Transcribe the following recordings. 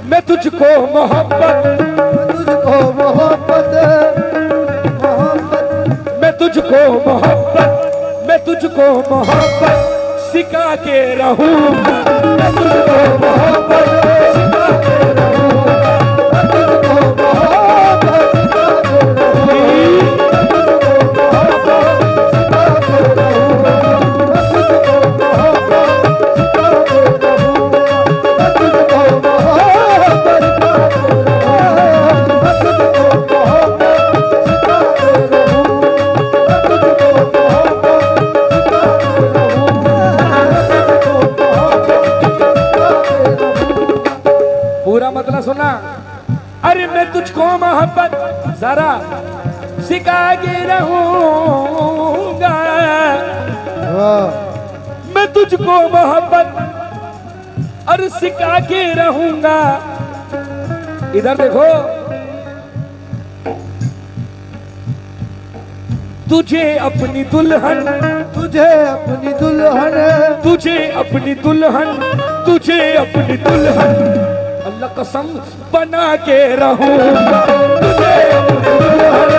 मैं तुझको मोहब्बत, तुझको मोहब्बत, मोहब्बत, मैं तुझको मोहब्बत, मैं तुझको मोहब्बत सिखा के रहूंगा। मैं तुझको मोहब्बत सिखा के रहूंगा। मैं तुझको मोहब्बत सिखा के पूरा मतलब सुना। अरे मैं तुझको मोहब्बत जरा सिखा के रहूंगा। मैं तुझको मोहब्बत और सिखा के रहूंगा। इधर देखो, तुझे अपनी दुल्हन, तुझे अपनी दुल्हन, तुझे अपनी दुल्हन, तुझे अपनी दुल्हन अल्लाह कसम बना के रहूंगा। तुझे अपनी दुल्हन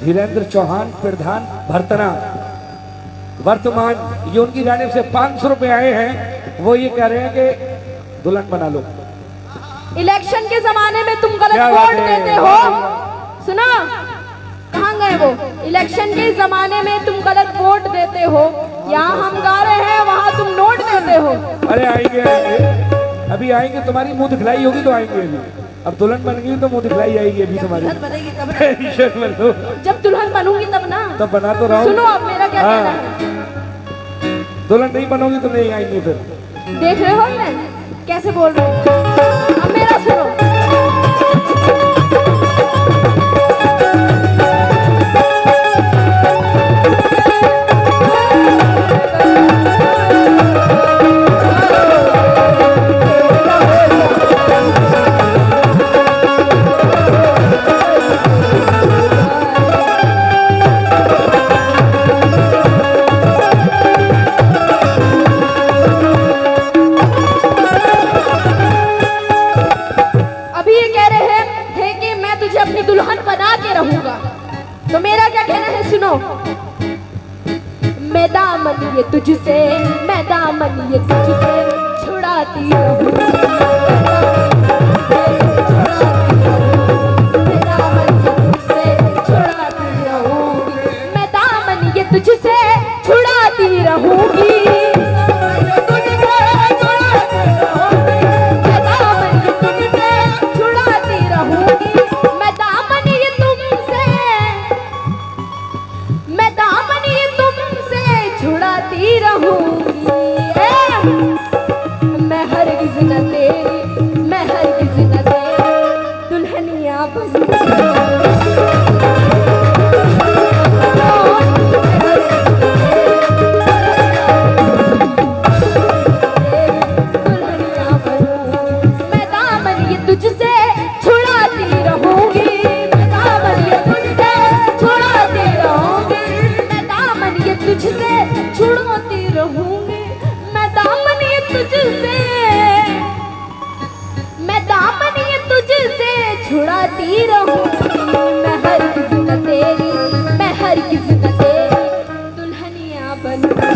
धीरेन्द्र चौहान प्रधान भरतना वर्तमान, ये उनकी जानिब से 500 रुपए आए हैं। वो ये कह रहे हैं कि दुल्हन बना लो। इलेक्शन के जमाने में तुम गलत वोट देते हो। सुना, कहाँ गए वो? इलेक्शन के जमाने में तुम गलत वोट देते हो। यहाँ हम गा रहे हैं, वहाँ तुम नोट देते हो। अरे आएंगे आएंगे, अभी आएंगे। तुम्हारी मुंह दिखलाई होगी तो आएंगे अभी। अब दुल्हन बन गई तो मुंह दिखलाई आएगी अभी तुम्हारी। बनेगी तब जब दुल्हन बनूंगी तब ना। तब बना तो रहा हूं। सुनो अब मेरा क्या कहना है। दुल्हन नहीं बनोगी तो नहीं आएंगे फिर। देख रहे हो मैं कैसे बोल रही हूँ। अब मेरा सुनो। तो मेरा क्या कहना है, सुनो। मैं दामन ये तुझसे, मैं दामन ये तुझसे छुड़ाती रहूं। मैं दामन ये तुझसे छुड़ाती रहूंगी। मैं दामन ये तुझसे छुड़ाती रहूंगी। मैं हरगिज़ न तेरी तुझसे, मैं दामन ये तुझसे छुड़ाती रहूंगी। मैं हर किसी का तेरी, मैं हर किसी का तेरी दुल्हनिया बनूंगी।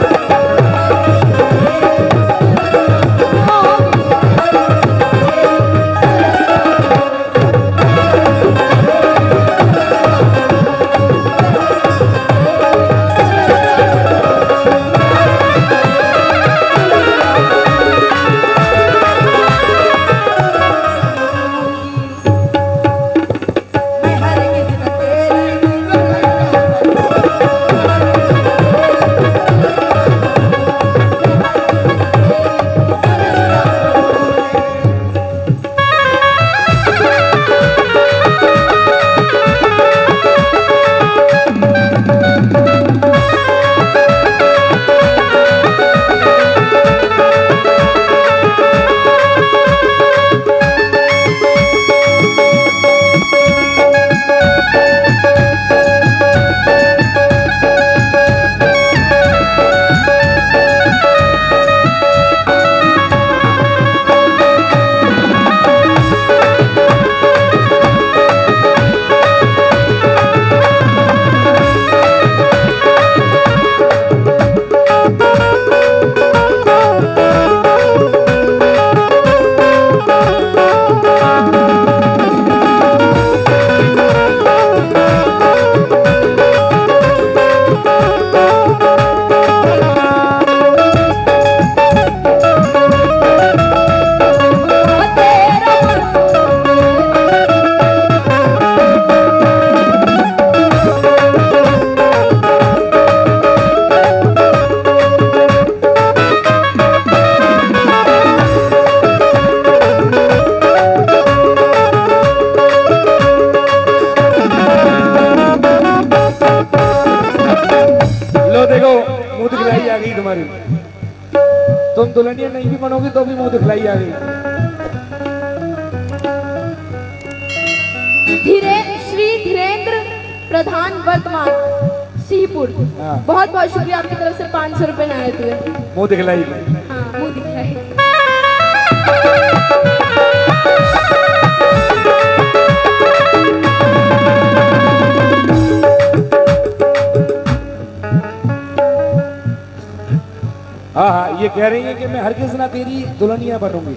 तुम दुल्हनिया नहीं भी बनोगी तो भी मुंह दिखलाई आ गई। श्री धीरेन्द्र प्रधान वर्तमान सिंहपुर, हाँ। बहुत बहुत शुक्रिया आपकी तरफ से 500 रुपए आए थे। मुंह दिखलाई। हाँ, मुंह दिखलाई। हाँ हाँ, ये कह रही है कि मैं हर किस ना तेरी दुल्हनिया बनूंगी,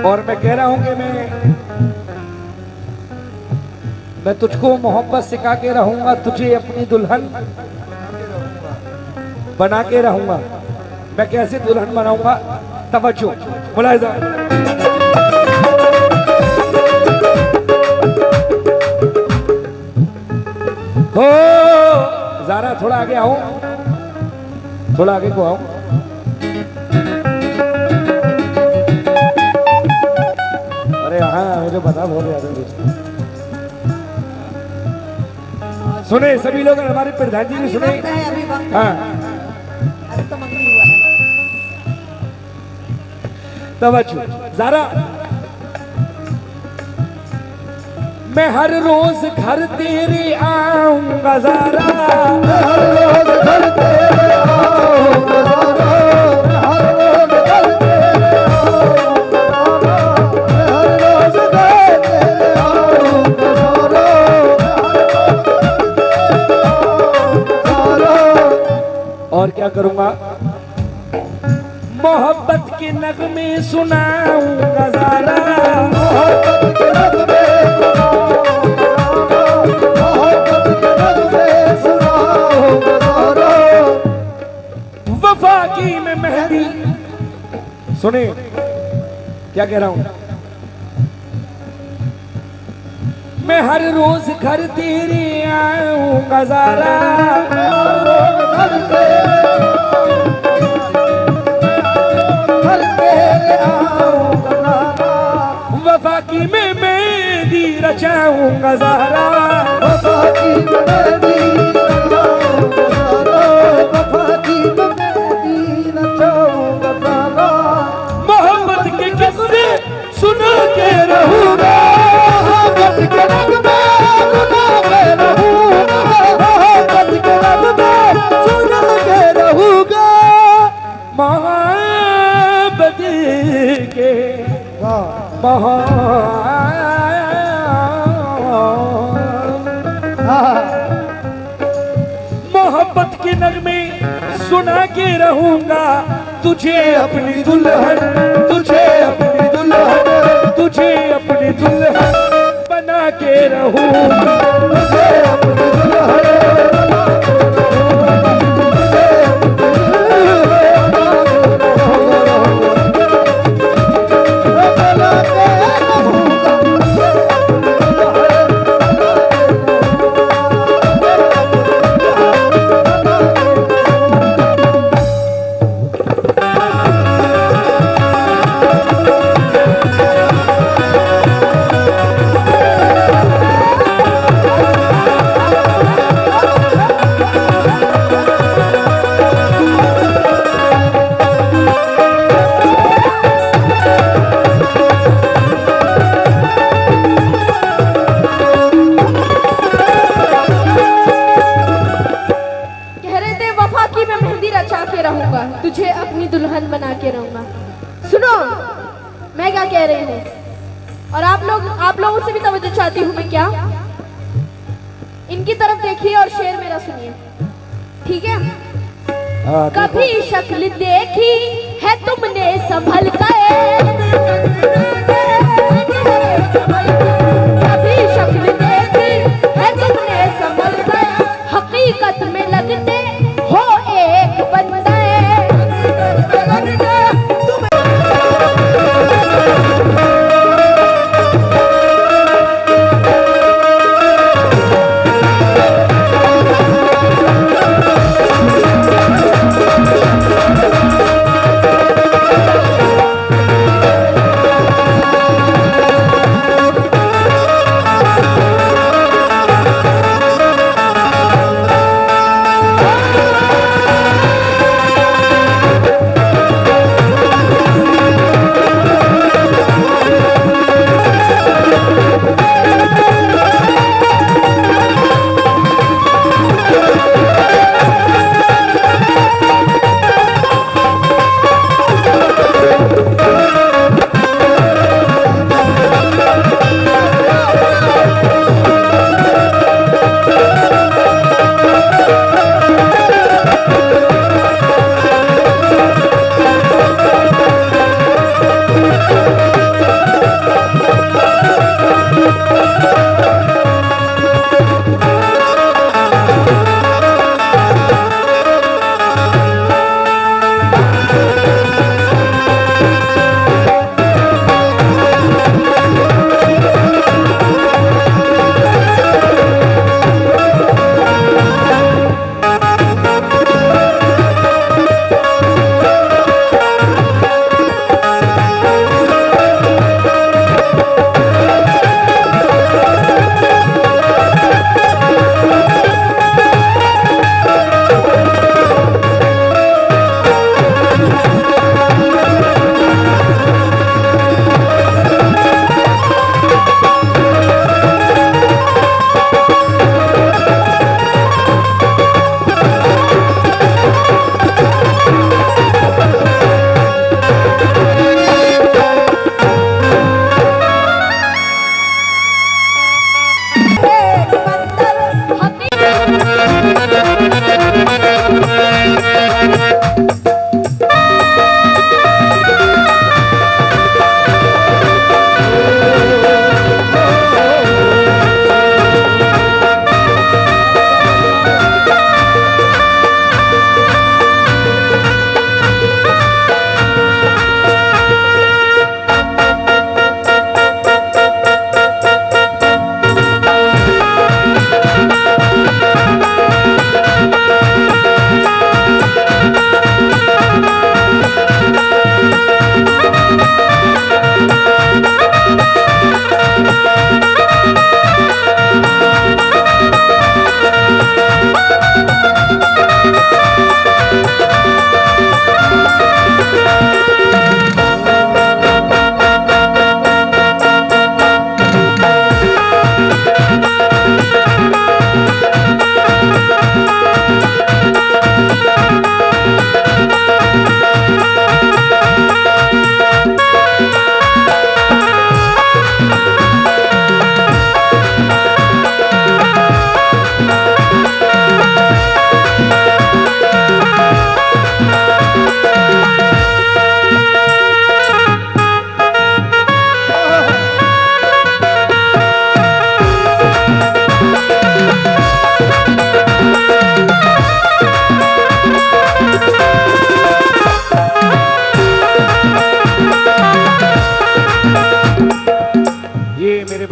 और मैं कह रहा हूं कि मैं तुझको मोहब्बत सिखा के रहूंगा, तुझे अपनी दुल्हन बना के रहूंगा। मैं कैसे दुल्हन बनाऊंगा? तवज्जो, मुलाहिजा। हो ज़ारा, थोड़ा आगे आओ, थोड़ा आगे को आओ। अरे हाँ, मुझे पता, बहुत याद है। सुने सभी लोग, हमारे प्रधान जी भी सुने। हाँ, तवज्जो ज़ारा। मैं हर रोज घर तेरे आऊंगा ज़ारा, हर रोज घर तेरे आऊंगा ज़ारा, हर रोज घर तेरे आऊंगा ज़ारा, हर रोज घर तेरे आऊंगा ज़ारा, और क्या करूंगा? मोहब्बत के नगमे सुनाऊंगा ज़ारा, मोहब्बत के नगमे सुनाऊंगा ज़ारा, वफा की मैं मेहंदी। सुने क्या कह रहा हूं? मैं हर रोज घर तेरे आऊंगा ज़ारा, हर तेरे आऊंगा ज़ारा, वफा की मैं मेहंदी रचाऊंगा ज़ारा, वफा की मेहंदी रचाऊंगा ज़ारा, वफा की मेहंदी रचाऊंगा ज़ारा, मोहब्बत के किस्से सुना के रहूंगा, मोहब्बत के नगमे सुना के रहूंगा, मोहब्बत के नगमे सुना के रहूंगा। मोहब्बत मोहब्बत के वाह महान हाँ मोहब्बत के नगमे सुना के रहूंगा तुझे अपनी दुल्हन, तुझे अपनी दुल्हन, तुझे अपनी दुल्हन बना के रहूंगा, तुझे अपनी रहूंगा, तुझे अपनी दुल्हन बना के रहूंगा। सुनो मैं क्या कह रही हूँ, और आप लोगों से भी तवज्जो चाहती हूँ मैं। क्या इनकी तरफ देखिए और शेर मेरा सुनिए, ठीक है? कभी शक्ल देखी है तुमने संभल कर, कभी शक्ल देखी है तुमने संभल कर, हकीकत में लगते हो एक बंदा।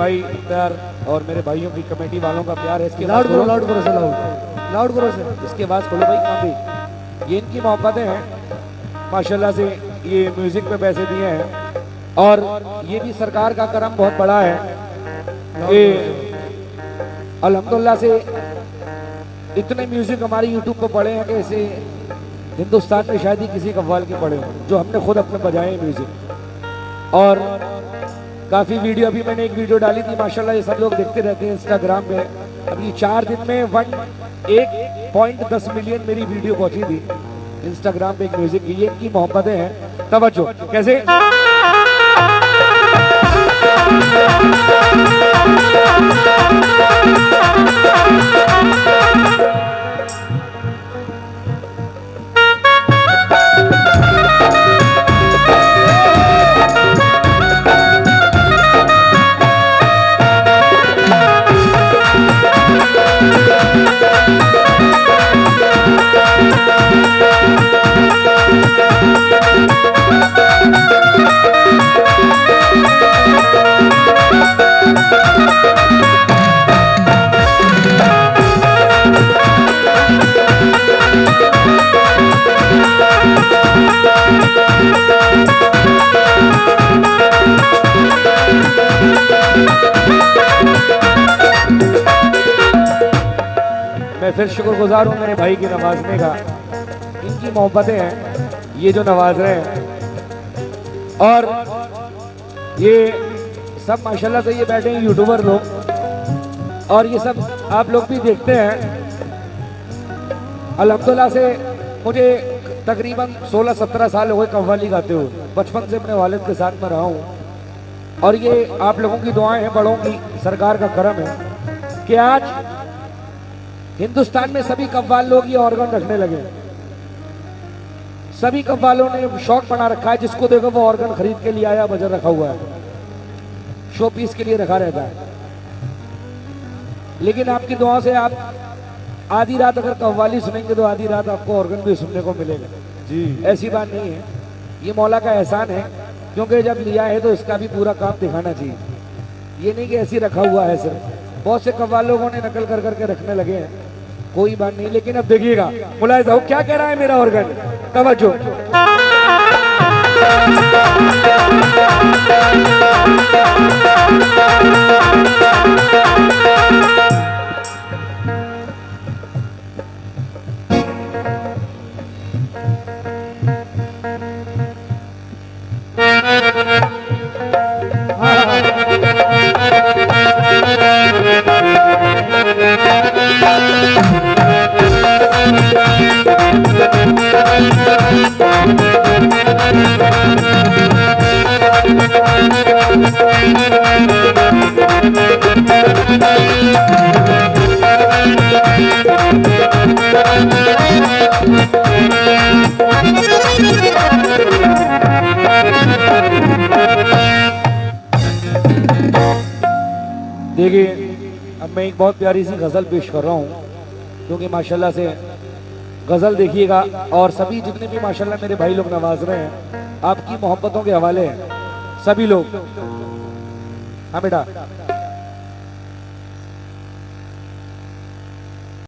भाई प्यार और मेरे भाइयों की कमेटी वालों का प्यार है। इसके लाउड बाद करो, खोलो। लाउड करो से, लाउड करो से। इसके बाद खोलो भाई कहाँ भी। ये इनकी मोहब्बतें हैं माशाल्लाह से, ये म्यूजिक पे पैसे दिए हैं और ये भी सरकार का करम बहुत बड़ा है कि अल्हम्दुलिल्लाह से इतने म्यूजिक हमारे यूट्यूब पर पड़े हैं कि ऐसे हिंदुस्तान में शायद ही किसी कव्वाल के पड़े हों जो हमने खुद अपने बजाए हैं म्यूजिक। और काफ़ी वीडियो, अभी मैंने एक वीडियो डाली थी माशाल्लाह, ये सब लोग देखते रहते हैं इंस्टाग्राम पे। अभी 4 दिन में 1.10 मिलियन मेरी वीडियो पहुंची थी इंस्टाग्राम पे एक म्यूजिक की। ये इनकी मोहब्बतें हैं। तवज्जो कैसे मैं फिर शुक्रगुजार हूँ मेरे भाई की नवाजने का। इनकी मोहब्बतें हैं ये जो नवाज रहे हैं। और ये सब माशाल्लाह से ये बैठे हैं यूट्यूबर लोग और ये सब आप लोग भी देखते हैं। अल्हम्दुलिल्लाह से मुझे तकरीबन 16-17 साल हो गए कव्वाली गाते हुए। बचपन से अपने वालिद के साथ में रहा हूँ और ये आप लोगों की दुआएं हैं, बड़ों की, सरकार का करम है कि आज हिंदुस्तान में सभी कव्वाल लोग ये ऑर्गन रखने लगे। सभी कव्वालों ने शौक बना रखा है, जिसको देखो वो ऑर्गन खरीद के लिए आया, बजर रखा हुआ है, शो पीस के लिए रखा रहता है। लेकिन आपकी दुआ से आप आधी रात अगर कव्वाली सुनेंगे तो आधी रात आपको ऑर्गन भी सुनने को मिलेगा जी। ऐसी बात नहीं है, ये मौला का एहसान है, क्योंकि जब लिया है तो इसका भी पूरा काम दिखाना चाहिए। ये नहीं कि ऐसे रखा हुआ है सिर्फ। बहुत से कव्वाल लोगों ने नकल कर करके रखने लगे हैं, कोई बात नहीं। लेकिन अब देखिएगा मुलाहिज़ा हो क्या कह रहा है मेरा ऑर्गन। तवज्जो देखिए, अब मैं एक बहुत प्यारी सी गज़ल पेश कर रहा हूँ, क्योंकि माशाल्लाह से गज़ल देखिएगा और सभी जितने भी माशाल्लाह मेरे भाई लोग नवाज रहे हैं, आपकी मोहब्बतों के हवाले हैं सभी लोग। हाँ बेटा,